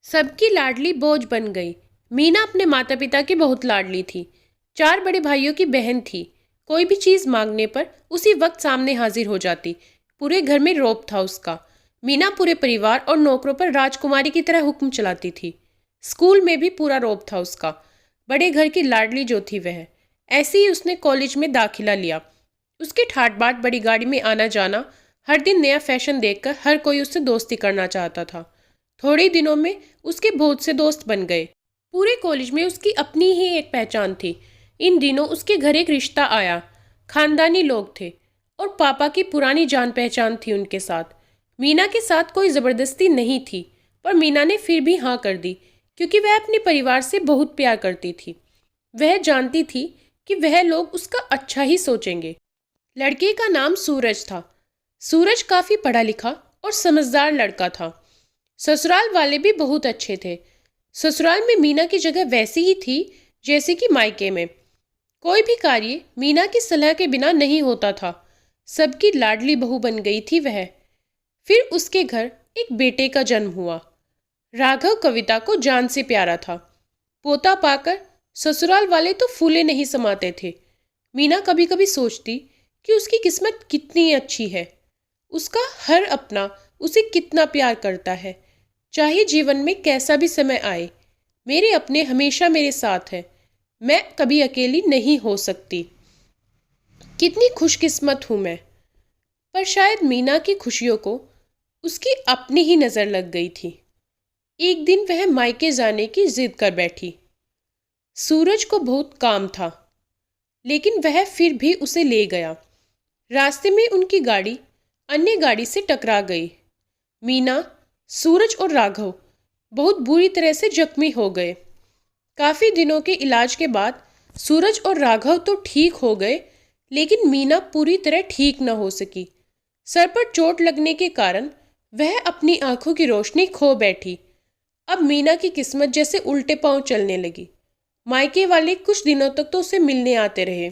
सबकी लाडली बोझ बन गई। मीना अपने माता पिता की बहुत लाडली थी। 4 बड़े भाइयों की बहन थी। कोई भी चीज मांगने पर उसी वक्त सामने हाजिर हो जाती। पूरे घर में रौब था उसका। मीना पूरे परिवार और नौकरों पर राजकुमारी की तरह हुक्म चलाती थी। स्कूल में भी पूरा रौब था उसका। बड़े घर की लाडली जो थी वह। ऐसे ही उसने कॉलेज में दाखिला लिया। उसकी ठाट बाट बड़ी गाड़ी में आना जाना, हर दिन नया फैशन देखकर हर कोई उससे दोस्ती करना चाहता था। थोड़े ही दिनों में उसके बहुत से दोस्त बन गए। पूरे कॉलेज में उसकी अपनी ही एक पहचान थी। इन दिनों उसके घर एक रिश्ता आया। खानदानी लोग थे और पापा की पुरानी जान पहचान थी उनके साथ। मीना के साथ कोई ज़बरदस्ती नहीं थी, पर मीना ने फिर भी हाँ कर दी, क्योंकि वह अपने परिवार से बहुत प्यार करती थी। वह जानती थी कि वह लोग उसका अच्छा ही सोचेंगे। लड़के का नाम सूरज था। सूरज काफ़ी पढ़ा लिखा और समझदार लड़का था। ससुराल वाले भी बहुत अच्छे थे। ससुराल में मीना की जगह वैसी ही थी जैसे कि मायके में। कोई भी कार्य मीना की सलाह के बिना नहीं होता था। सबकी लाडली बहू बन गई थी वह। फिर उसके घर एक बेटे का जन्म हुआ। राघव कविता को जान से प्यारा था। पोता पाकर ससुराल वाले तो फूले नहीं समाते थे। मीना कभी कभी सोचती कि उसकी किस्मत कितनी अच्छी है। उसका हर अपना उसे कितना प्यार करता है। चाहे जीवन में कैसा भी समय आए, मेरे अपने हमेशा मेरे साथ हैं। मैं कभी अकेली नहीं हो सकती। कितनी खुशकिस्मत हूं मैं। पर शायद मीना की खुशियों को उसकी अपनी ही नज़र लग गई थी। एक दिन वह मायके जाने की जिद कर बैठी। सूरज को बहुत काम था, लेकिन वह फिर भी उसे ले गया। रास्ते में उनकी गाड़ी अन्य गाड़ी से टकरा गई। मीना, सूरज और राघव बहुत बुरी तरह से जख्मी हो गए। काफी दिनों के इलाज के बाद सूरज और राघव तो ठीक हो गए, लेकिन मीना पूरी तरह ठीक न हो सकी। सर पर चोट लगने के कारण वह अपनी आंखों की रोशनी खो बैठी। अब मीना की किस्मत जैसे उल्टे पांव चलने लगी। मायके वाले कुछ दिनों तक तो उसे मिलने आते रहे।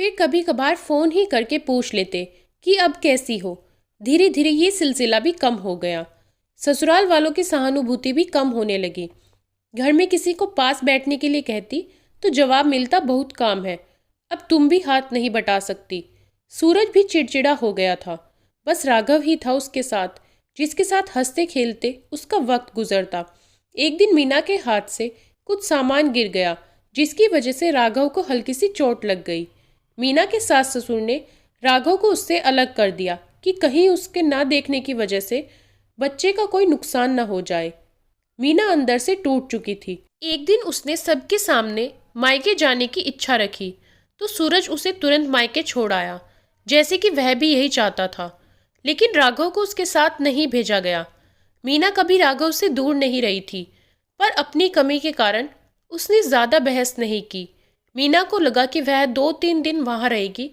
फिर कभी कभार फोन ही करके पूछ लेते कि अब कैसी हो। धीरे धीरे ये सिलसिला भी कम हो गया। ससुराल वालों की सहानुभूति भी कम होने लगी। घर में किसी को पास बैठने के लिए कहती तो जवाब मिलता बहुत काम है, अब तुम भी हाथ नहीं बटा सकती। सूरज भी चिड़चिड़ा हो गया था। बस राघव ही था उसके साथ, जिसके साथ हंसते खेलते उसका वक्त गुजरता। एक दिन मीना के हाथ से कुछ सामान गिर गया, जिसकी वजह से राघव को हल्की सी चोट लग गई। मीना के सास ससुर ने राघव को उससे अलग कर दिया कि कहीं उसके ना देखने की वजह से बच्चे का कोई नुकसान न हो जाए। मीना अंदर से टूट चुकी थी। एक दिन उसने सबके सामने मायके जाने की इच्छा रखी, तो सूरज उसे तुरंत मायके छोड़ आया, जैसे कि वह भी यही चाहता था। लेकिन राघव को उसके साथ नहीं भेजा गया। मीना कभी राघव से दूर नहीं रही थी, पर अपनी कमी के कारण उसने ज़्यादा बहस नहीं की। मीना को लगा कि वह 2-3 दिन वहाँ रहेगी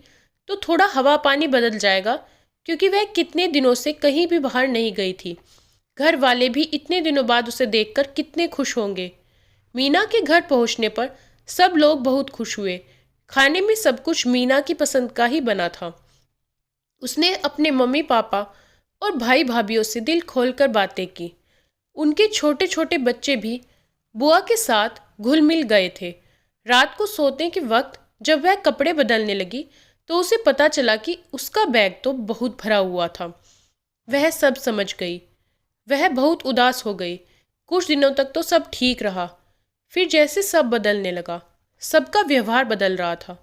तो थोड़ा हवा पानी बदल जाएगा, क्योंकि वह कितने दिनों से कहीं भी बाहर नहीं गई थी। घर वाले भी इतने दिनों बाद उसे देखकर कितने खुश होंगे। मीना के घर पहुंचने पर सब लोग बहुत खुश हुए। खाने में सब कुछ मीना की पसंद का ही बना था। उसने अपने मम्मी पापा और भाई भाभीयों से दिल खोलकर बातें की। उनके छोटे छोटे बच्चे भी बुआ के साथ घुल मिल गए थे। रात को सोने के वक्त जब वह कपड़े बदलने लगी तो उसे पता चला कि उसका बैग तो बहुत भरा हुआ था। वह सब समझ गई। वह बहुत उदास हो गई। कुछ दिनों तक तो सब ठीक रहा, फिर जैसे सब बदलने लगा। सबका व्यवहार बदल रहा था।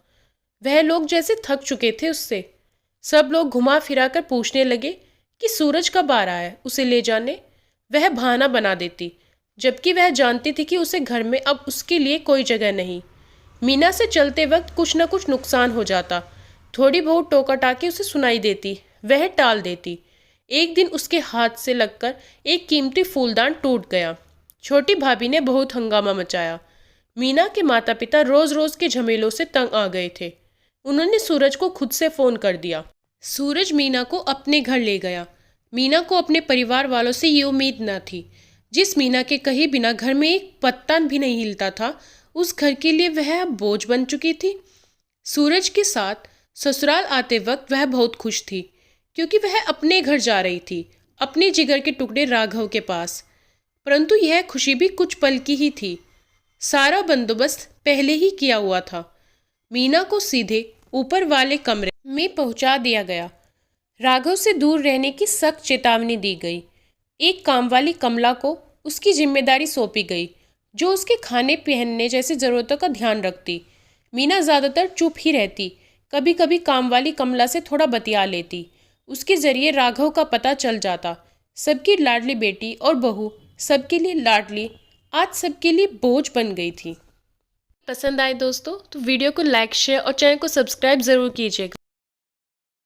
वह लोग जैसे थक चुके थे उससे। सब लोग घुमा फिरा कर पूछने लगे कि सूरज कब आ रहा है उसे ले जाने। वह बहाना बना देती, जबकि वह जानती थी कि उसे घर में अब उसके लिए कोई जगह नहीं। मीना से चलते वक्त कुछ न कुछ नुकसान हो जाता। थोड़ी बहुत टोका टाकी उसे सुनाई देती, वह टाल देती। एक दिन उसके हाथ से लगकर एक कीमती फूलदान टूट गया। छोटी भाभी ने बहुत हंगामा मचाया। मीना के माता पिता रोज रोज के झमेलों से तंग आ गए थे। उन्होंने सूरज को खुद से फोन कर दिया। सूरज मीना को अपने घर ले गया। मीना को अपने परिवार वालों से ये उम्मीद न थी। जिस मीना के कहीं बिना घर में एक पत्ता भी नहीं हिलता था, उस घर के लिए वह अब बोझ बन चुकी थी। सूरज के साथ ससुराल आते वक्त वह बहुत खुश थी, क्योंकि वह अपने घर जा रही थी, अपने जिगर के टुकड़े राघव के पास। परंतु यह खुशी भी कुछ पल की ही थी। सारा बंदोबस्त पहले ही किया हुआ था। मीना को सीधे ऊपर वाले कमरे में पहुंचा दिया गया। राघव से दूर रहने की सख्त चेतावनी दी गई। एक कामवाली कमला को उसकी जिम्मेदारी सौंपी गई, जो उसके खाने पहनने जैसी ज़रूरतों का ध्यान रखती। मीना ज़्यादातर चुप ही रहती, कभी कभी कामवाली कमला से थोड़ा बतिया लेती। उसके ज़रिए राघव का पता चल जाता। सबकी लाडली बेटी और बहू, सबके लिए लाडली, आज सबके लिए बोझ बन गई थी। पसंद आए दोस्तों तो वीडियो को लाइक, शेयर और चैनल को सब्सक्राइब ज़रूर कीजिएगा।